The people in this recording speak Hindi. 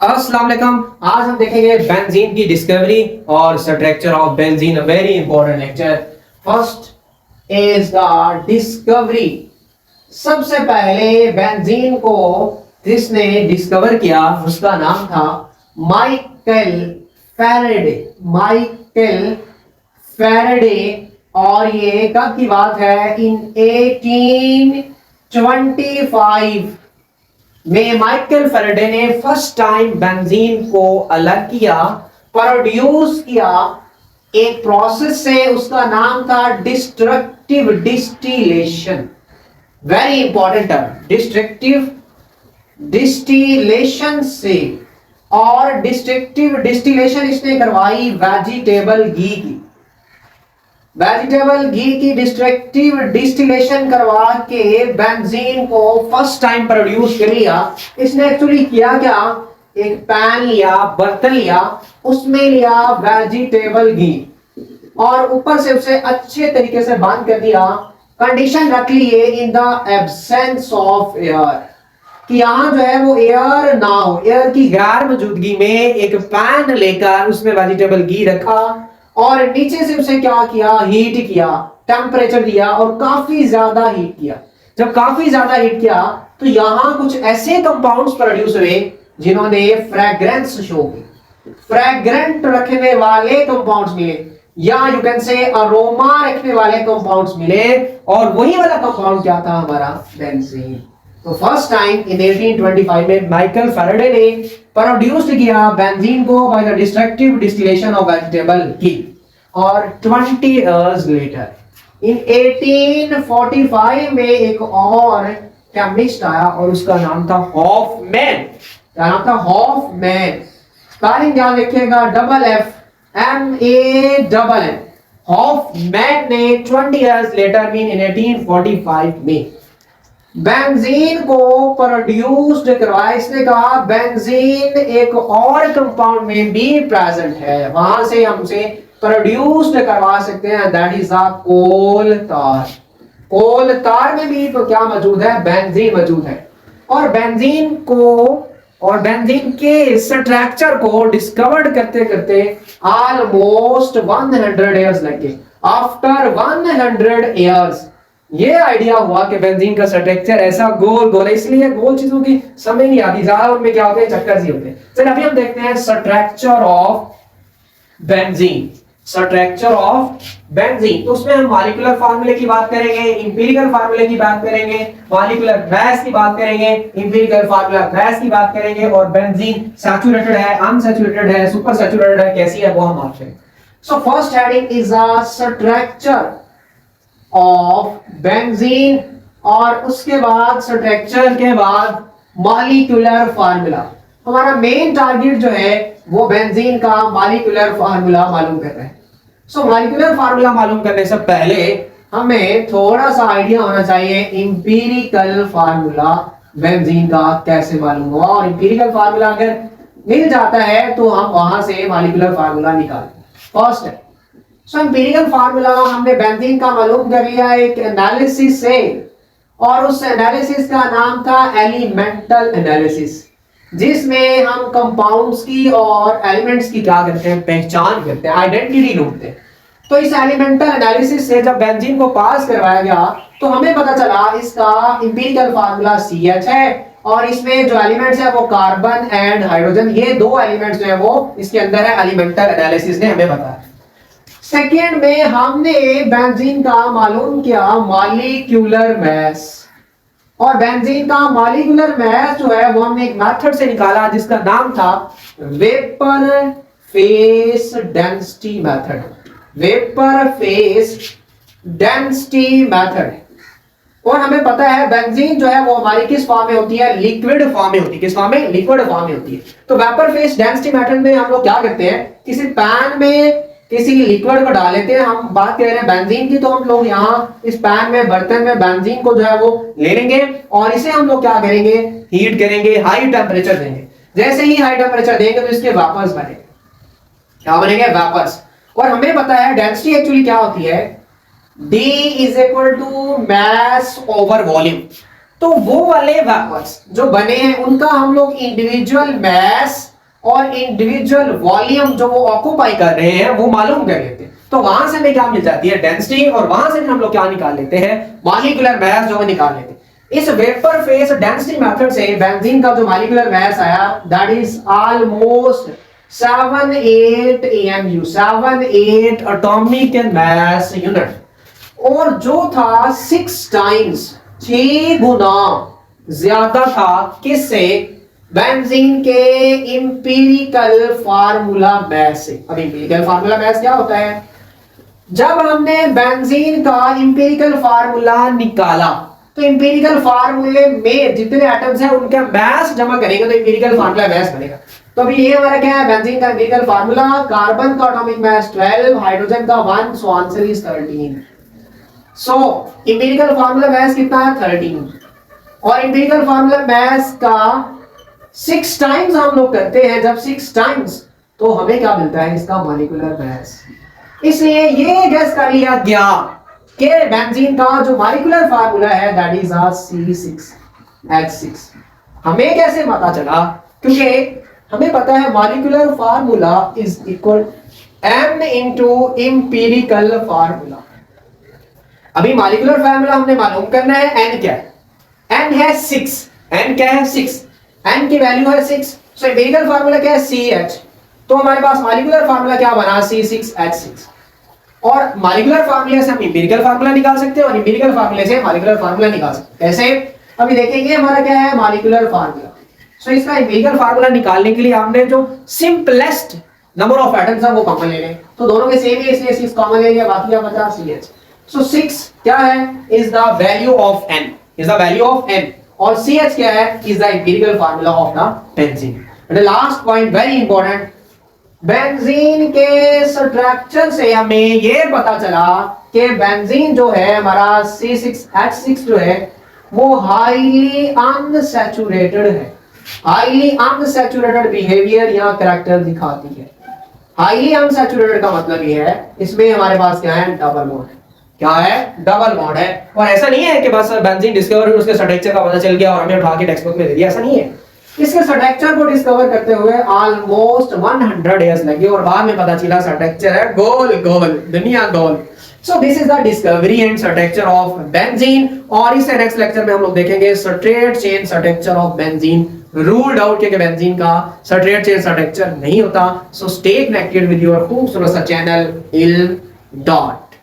अस्सलाम वालेकुम। आज हम देखेंगे बेंजीन की डिस्कवरी और structure of benzene, a very important lecture. First is the discovery. सबसे पहले बेंजीन को जिसने डिस्कवर किया उसका नाम था माइकल फैराडे। Michael Faraday. और ये कब की बात है? इन 1825 में माइकल फैराडे ने फर्स्ट टाइम बेंजीन को अलग किया, प्रोड्यूस किया एक प्रोसेस से। उसका नाम था destructive distillation. Very important term, destructive distillation से। और डिस्ट्रक्टिव डिस्टिलेशन इसने करवाई वेजिटेबल घी की। वेजिटेबल घी की डिस्ट्रक्टिव डिस्टिलेशन करवा के बेंजीन को फर्स्ट टाइम प्रोड्यूस कर लिया। इसने एक्चुअली किया क्या? एक पैन लिया, बर्तन लिया, उसमें लिया वेजिटेबल घी और ऊपर से उसे अच्छे तरीके से बंद कर दिया। कंडीशन रख ली in the absence of air, कि यहां जो है वो एयर ना हो। एयर की गैर मौजूदगी में एक पैन लेकर उसमें वेजिटेबल घी रखा और नीचे से उसे क्या किया? हीट किया, टेम्परेचर दिया और काफी ज्यादा हीट किया। जब काफी ज्यादा हीट किया तो यहां कुछ ऐसे कंपाउंड्स प्रोड्यूस हुए जिन्होंने फ्रेग्रेंस शो की। फ्रेग्रेंट रखने वाले कंपाउंड्स मिले, या यू कैन से अरोमा रखने वाले कंपाउंड्स मिले। और वही वाला कंपाउंड क्या था? हमारा बेंजीन। तो फर्स्ट टाइम इन 1825 में माइकल फैराडे ने प्रोड्यूस किया बेंजीन को by the destructive distillation of vegetable ghee. और 20 इयर्स लेटर इन 1845 में एक और केमिस्ट आया और उसका नाम था हॉफमैन। क्या नाम था? हॉफमैन। स्पेलिंग ध्यान रखिएगा, FFMAN। हॉफमैन ने 20 इयर्स लेटर मीन इन 1845 में बेंजीन को प्रोड्यूस्ड करवाया। इसने कहा बेंजीन एक और कंपाउंड में भी प्रेजेंट है, वहां से हमसे प्रोड्यूस्ड करवा सकते हैं, दैट इज अ कोल तार। कोल तार में भी तो क्या मौजूद है? बेंजीन मौजूद है। और बेंजीन को और बेंजीन के स्ट्रक्चर को डिस्कवर करते करते ऑलमोस्ट 100 इयर्स लगे। आफ्टर 100 इयर्स ये आइडिया हुआ कि बेंजीन का स्ट्रक्चर ऐसा गोल गोल है। इसलिए गोल चीजों की समझ नहीं आती, ज्यादा उनमें क्या होते हैं? चक्कर सी होते हैं। चलिए अभी हम देखते हैं structure of benzene. Structure of benzene, तो उसमें हम मॉलिक्यूलर फार्मूले की बात करेंगे, इंपीरिकल फार्मूले की बात करेंगे, मॉलिक्यूलर मास की बात करेंगे, इंपीरिकल फार्मूला मास की बात करेंगे, और बेंजीन सैचुरेटेड है, अनसैचुरेटेड है, सुपर सैचुरेटेड है, कैसी है वो हम आपसे। So first heading is a structure of benzene. और उसके बाद स्ट्रक्चर के बाद मॉलिक्यूलर फार्मूला। हमारा मेन टारगेट जो है वो बेंजीन का मॉलिक्यूलर फार्मूला मालूम करना है। सो मॉलिक्यूलर फार्मूला मालूम करने से पहले हमें थोड़ा सा आइडिया होना चाहिए इंपीरिकल फार्मूला बेंजीन का कैसे मालूम हुआ। और इंपीरिकल फार्मूला अगर मिल जाता है तो हम वहां से मॉलिक्यूलर फार्मूला निकालते हैं। फर्स्ट है सो एम्पिरिकल फार्मूला हमने बेंजीन का मालूम कर लिया एक एनालिसिस से, और उस एनालिसिस का नाम था एलिमेंटल एनालिसिस, जिसमें हम कंपाउंड्स की और एलिमेंट्स की क्या करते हैं? पहचान करते हैं, आइडेंटिटी ढूंढते हैं। तो इस एलिमेंटल एनालिसिस से जब बेंजीन को पास करवाया गया तो हमें पता चला इसका इंपीरिकल फार्मूला CH है, और इसमें जो एलिमेंट्स है वो कार्बन एंड हाइड्रोजन, ये दो एलिमेंट्स जो है वो इसके अंदर है। एलिमेंटल एनालिसिस ने हमें बताया। सेकेंड में हमने बेंजीन का मालूम किया मॉलिक्यूलर मास। और बेंजीन का मॉलिक्यूलर मास जो है वो हमने एक मेथड से निकाला जिसका नाम था vapour face density method. Vapour face density method. और हमें पता है बेंजीन जो है वो हमारी किस फॉर्म में होती है? लिक्विड फॉर्म में होती है। किस फॉर्म में? लिक्विड फॉर्म में होती है। तो वेपर फेस डेंसिटी मेथड में हम लोग क्या करते हैं? किसी पैन में किसी लिक्विड को डाल लेते हैं। हम बात कर रहे हैं बेंजीन की, तो हम लोग यहाँ इस पैन में, बर्तन में बेंजीन को जो है वो ले लेंगे और इसे हम लोग क्या करेंगे? हीट करेंगे, हाई टेम्परेचर देंगे। जैसे ही हाई टेम्परेचर देंगे तो इसके वेपर्स बनेंगे। क्या बनेंगे? वेपर्स। और हमें पता है डेंसिटी एक्चुअली क्या होती है? D is equal to mass over volume. तो वो वाले वेपर्स जो बने हैं उनका हम लोग इंडिविजुअल मास और इंडिविजुअल वॉल्यूम जो वो ऑक्यूपाई कर रहे हैं वो मालूम कर लेते हैं, तो वहां से हमें क्या मिल जाती है, डेंसिटी, और वहां से हम लोग क्या निकाल लेते हैं, मॉलिक्यूलर मास जो निकाल लेते हैं। इस वेपर फेस डेंसिटी मेथड से बेंजीन का जो मॉलिक्यूलर मास आया that is almost 78 AMU, 78 atomic mass unit, और जो था 6 टाइम्स, 6 गुना ज्यादा था किससे, बेंजीन के इंपीरिकल फार्मूला मास से। अब इंपीरिकल फार्मूला मास क्या होता है, जब हमने बेंजीन का इंपीरिकल फार्मूला निकाला तो इंपीरिकल फार्मूले में जितने एटम्स हैं उनका मास जमा करेंगे तो इंपीरिकल फार्मूला मास बनेगा। तो अभी ये हमारा क्या है, बेंजीन का इंपीरिकल फार्मूला, कार्बन का एटॉमिक मास 12, हाइड्रोजन का 1, so answer is 13। So empirical formula mass कितना है, 13, और इंपीरिकल फार्मूला मास का 6 टाइम्स हम लोग करते हैं, जब 6 टाइम्स तो हमें क्या मिलता है, इसका मॉलिक्यूलर मास। इसलिए ये गेस कर लिया गया कि बेंजीन का जो मॉलिक्यूलर फार्मूला है दैट इज C6H6। हमें कैसे पता चला, क्योंकि हमें पता है molecular formula is equal M into empirical formula. अभी मॉलिक्यूलर फार्मूला हमने मालूम करना है, N क्या है, N है 6, N क्या है 6, N की वैल्यू है 6, सो इंपीरिकल फार्मूला क्या है CH, तो हमारे पास मॉलिक्यूलर फार्मूला क्या बना C6H6, और मॉलिक्यूलर फार्मूले से हम इंपीरिकल फार्मूला निकाल सकते हैं और इंपीरिकल फार्मूले से मॉलिक्यूलर फार्मूला निकाल सकते हैं। कैसे, अभी देखिए हमारा क्या है, मॉलिक्यूलर फार्मूला। सो इसका इंपीरिकल फार्मूला निकालने के लिए हमने जो सिंपलेस्ट नंबर ऑफ एटम्स है वो कॉमन ले लें, तो दोनों के सेम है इसलिए 6 कॉमन ले लिया, बाकी क्या बचा CH। सो 6 क्या है, is the value of N, is the value of N, और CH क्या है, is the empirical formula of the benzene. And the last point very important, benzene के स्ट्रक्चर से हमें यह पता चला कि बेंजीन जो है हमारा C6H6 जो है वो हाईली अनसैचुरेटेड है, हाईली अनसैचुरेटेड बिहेवियर या कैरेक्टर दिखाती है। हाईली अनसैचुरेटेड का मतलब ये है इसमें हमारे पास क्या है, डबल बॉन्ड है। क्या है, डबल बॉन्ड है। और ऐसा नहीं है कि बस बेंजीन डिस्कवर हुई उसके स्ट्रक्चर का पता चल गया और हमें उठा के टेक्स्ट बुक में दे दिया, ऐसा नहीं है। इसके स्ट्रक्चर को डिस्कवर करते हुए ऑलमोस्ट 100 इयर्स लगे और बाद में पता चला स्ट्रक्चर है गोल गोल, दुनिया गोल। So this is the discovery and structure of benzene, और इससे नेक्स्ट लेक्चर में हम लोग देखेंगे straight chain structure of benzene, ruled out कि बेंजीन का स्ट्रेट चेन स्ट्रक्चर नहीं होता। So stay connected with your खूबसूरत सा चैनल इल्म डॉट।